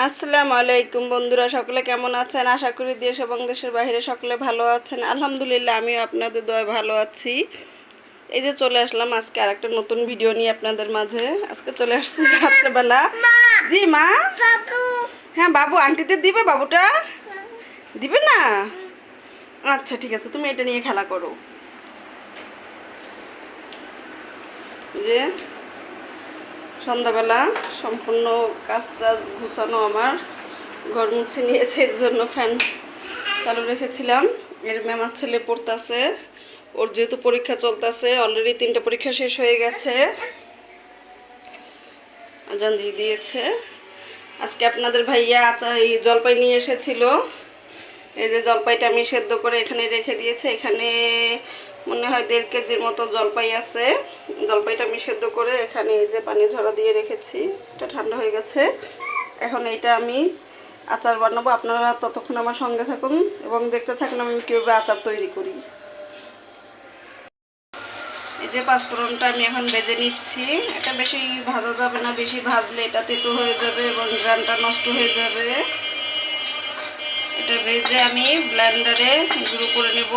আসসালামু আলাইকুম বন্ধুরা, সকলে কেমন আছেন? আশা করি দেশ এবং দেশের বাইরে সকলে ভালো আছেন। আলহামদুলিল্লাহ, আমিও আপনাদের দোয়ায় ভালো আছি। এই যে চলে আসলাম আজকে আরেকটা নতুন ভিডিও নিয়ে আপনাদের মাঝে। আজকে চলে আসছি রাত্রেবেলা। জি মা। হ্যাঁ বাবু, আন্টিদের দিবে বাবুটা? দিবে না? আচ্ছা ঠিক আছে, তুমি এটা নিয়ে খেলা করো। যে সন্ধ্যাবেলা সম্পূর্ণ কাজ টাজ গুছানো, আমার ঘর মুছে নিয়েছে, এর জন্য ফ্যান চালু রেখেছিলাম। এর মেমার ছেলে পড়তেছে, ওর যেহেতু পরীক্ষা চলতেছে, অলরেডি 3টা পরীক্ষা শেষ হয়ে গেছে, আজান দিয়ে দিয়েছে। আজকে আপনাদের ভাইয়া এই জলপাই নিয়ে এসেছিল। এই যে জলপাইটা আমি সেদ্ধ করে এখানে রেখে দিয়েছি। এখানে মনে হয় 1.5 কেজির মতো জলপাই আছে। জলপাইটা আমি সেদ্ধ করে এখানে এই যে পানি ঝরা দিয়ে রেখেছি, এটা ঠান্ডা হয়ে গেছে। এখন এইটা আমি আচার বানাবো। আপনারা ততক্ষণ আমার সঙ্গে থাকুন এবং দেখতে থাকুন আমি কীভাবে আচার তৈরি করি। এই যে পাঁচফোড়নটা আমি এখন ভেজে নিচ্ছি। এটা বেশি ভাজা যাবে না, বেশি ভাজলে এটা তেতো হয়ে যাবে এবং গ্রানটা নষ্ট হয়ে যাবে। এটা ভেজে আমি ব্লেন্ডারে গুঁড়ো করে নেব।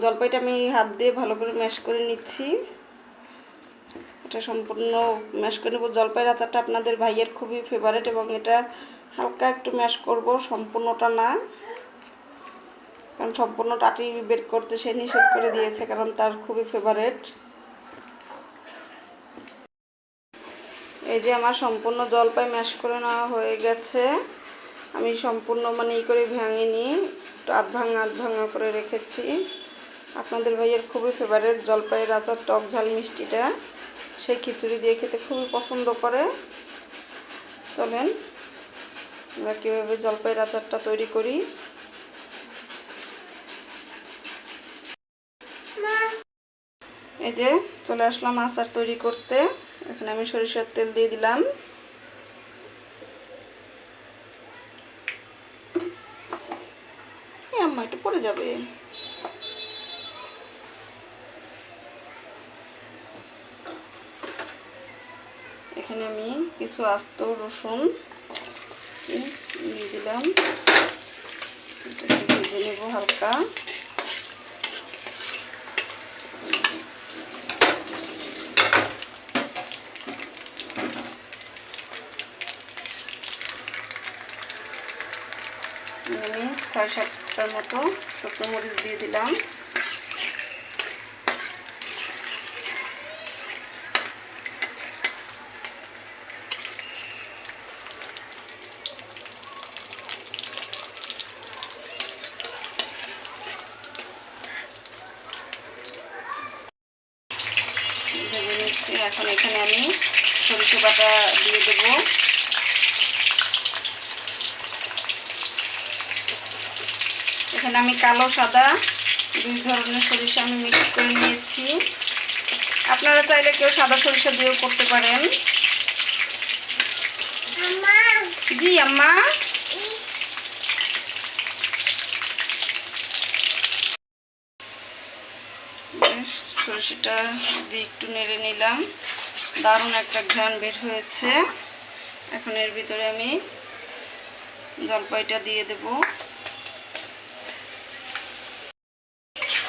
জলপাইটা আমি হাত দিয়ে ভালো করে ম্যাশ করে নিচ্ছি। এটা সম্পূর্ণ ম্যাশ করে নেব। জলপাইয়ের আচারটা আপনাদের ভাইয়ের খুবই ফেভারিট এবং এটা হালকা একটু ম্যাশ করব, সম্পূর্ণটা না, কারণ সম্পূর্ণটা আটি বের করতে সে নিষেধ করে দিয়েছে, কারণ তার খুবই ফেভারিট। এই যে আমার সম্পূর্ণ জলপাই ম্যাশ করে নেওয়া হয়ে গেছে। আমি সম্পূর্ণ করে ভাঙিনি, একটু আধ ভাঙা করে রেখেছি। আপনাদের ভাইয়ের খুবই ফেভারিট জলপাইয়ের আচার, টক ঝাল মিষ্টিটা, সেই খিচুড়ি দিয়ে খেতে খুবই পছন্দ করে। চলেন আমরা কীভাবে জলপাইয়ের আচারটা তৈরি করি। এই যে চলে আসলাম আচার তৈরি করতে। এখানে আমি সরিষার তেল দিয়ে দিলাম। আম্মা একটু পড়ে যাবে। এখানে আমি কিছু আস্ত রসুন দিয়ে দিলাম, ভেজে নেব হালকা। আমি 6-7টার মতো শুকনো মরিচ দিয়ে দিলাম। ভেজে নিচ্ছি। এখন এখানে আমি সরিষা বাটা দিয়ে দেবো। এখানে আমি কালো সাদা 2 ধরনের সরিষা আমি মিক্স করে নিয়েছি। আপনারা চাইলে কেউ সাদা সরিষা দিয়েও করতে পারেন। জি আম্মা। সরিষাটা দিয়ে একটু নেড়ে নিলাম, দারুণ একটা ঘ্রাণ বের হয়েছে। এখন এর ভিতরে আমি জলপাইটা দিয়ে দেব।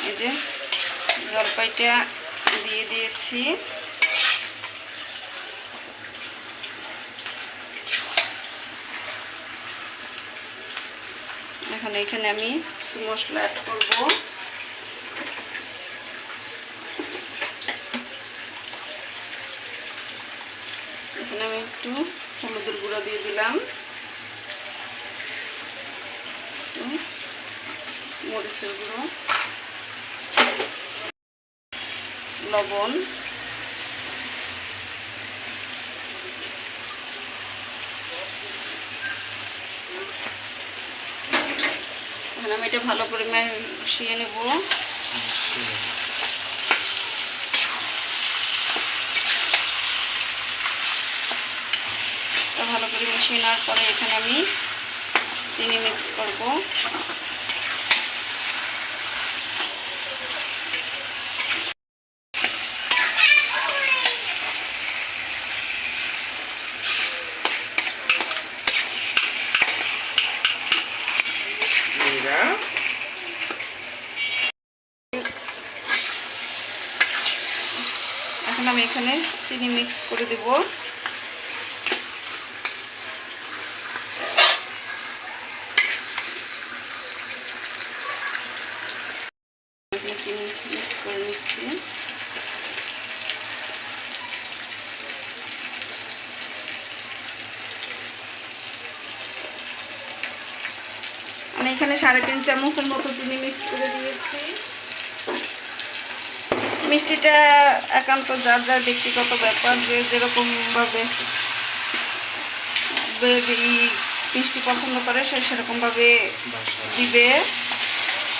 এই যে জলপাইটা দিয়ে দিয়েছি। এখন এখানে আমি কিছু মশলা অ্যাড করব। এখানে আমি একটু হলুদের গুঁড়া দিয়ে দিলাম, মরিচের গুঁড়ো, লবণ, এখন আমি এটা ভালো করে মিশিয়ে নেব। ভালো করে মিশিয়ে নেওয়ার পরে এখানে আমি চিনি মিক্স করব। এখন আমি এখানে চিনি মিক্স করে দেব। চিনি মিক্স করে নিচ্ছি। আমি এখানে 3.5 চামচের মতো চিনি মিক্স করে দিয়েছি। মিষ্টিটা একান্ত যার যার ব্যক্তিগত ব্যাপার, যে যেরকমভাবে মিষ্টি পছন্দ করে সে সেরকমভাবে দিবে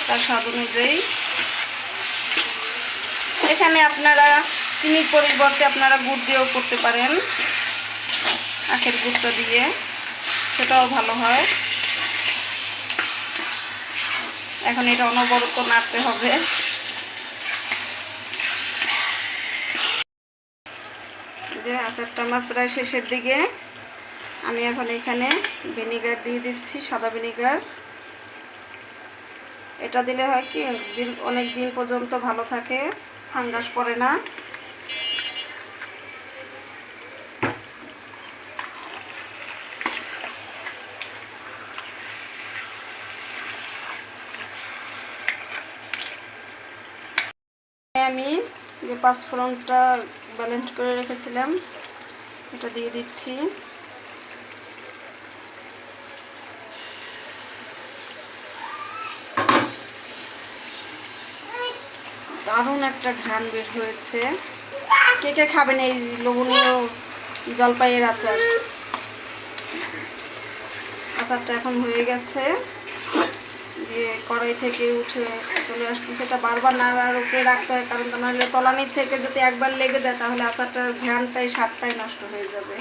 তার স্বাদ অনুযায়ী। এখানে আপনারা চিনির পরিবর্তে আপনারা গুড় দিয়েও করতে পারেন, আখের গুড়টা দিয়ে, সেটাও ভালো হয়। এখন এটা অনবরত নাড়তে হবে। যে আচারটা আমার প্রায় শেষের দিকে। আমি এখন এখানে ভিনিগার দিয়ে দিচ্ছি, সাদা ভিনিগার। এটা দিলে হয় কি অনেক দিন পর্যন্ত ভালো থাকে, ফাঙ্গাস পড়ে না। আমি যে 5 ফোড়নটা ব্যালেন্স করে রেখেছিলাম এটা দিয়ে দিচ্ছি। দারুণ একটা ঘ্রাণ বের হয়েছে। কে কে খাবেন এই লবণীয় জলপাইয়ের আচার? আচারটা এখন হয়ে গেছে, দিয়ে কড়াই থেকে উঠে চলে আসতেছে। এটা বারবার নাড়ার উপরে রাখতে হয়, কারণ তা নাহলে তলানির থেকে যদি একবার লেগে যায় তাহলে আচারটার ঘ্রাণটাই স্বাদটাই নষ্ট হয়ে যাবে।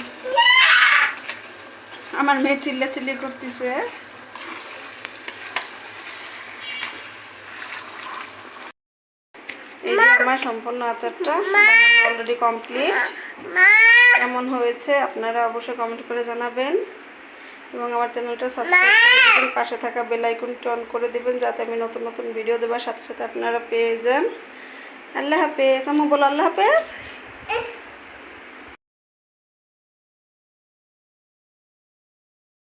আমার মেয়ে চিল্লাচিল্লি করতেছে। এই যে আমার সম্পূর্ণ আচারটা অলরেডি কমপ্লিট। কেমন হয়েছে আপনারা অবশ্যই কমেন্ট করে জানাবেন, এবং আমার চ্যানেলটা সাবস্ক্রাইব করে দেবেন, পাশে থাকা বেল আইকনটি অন করে দেবেন যাতে আমি নতুন নতুন ভিডিও দেওয়ার সাথে সাথে আপনারা পেয়ে যান। আল্লাহ হাফেজ। আম্মু বলো আল্লাহ হাফেজ।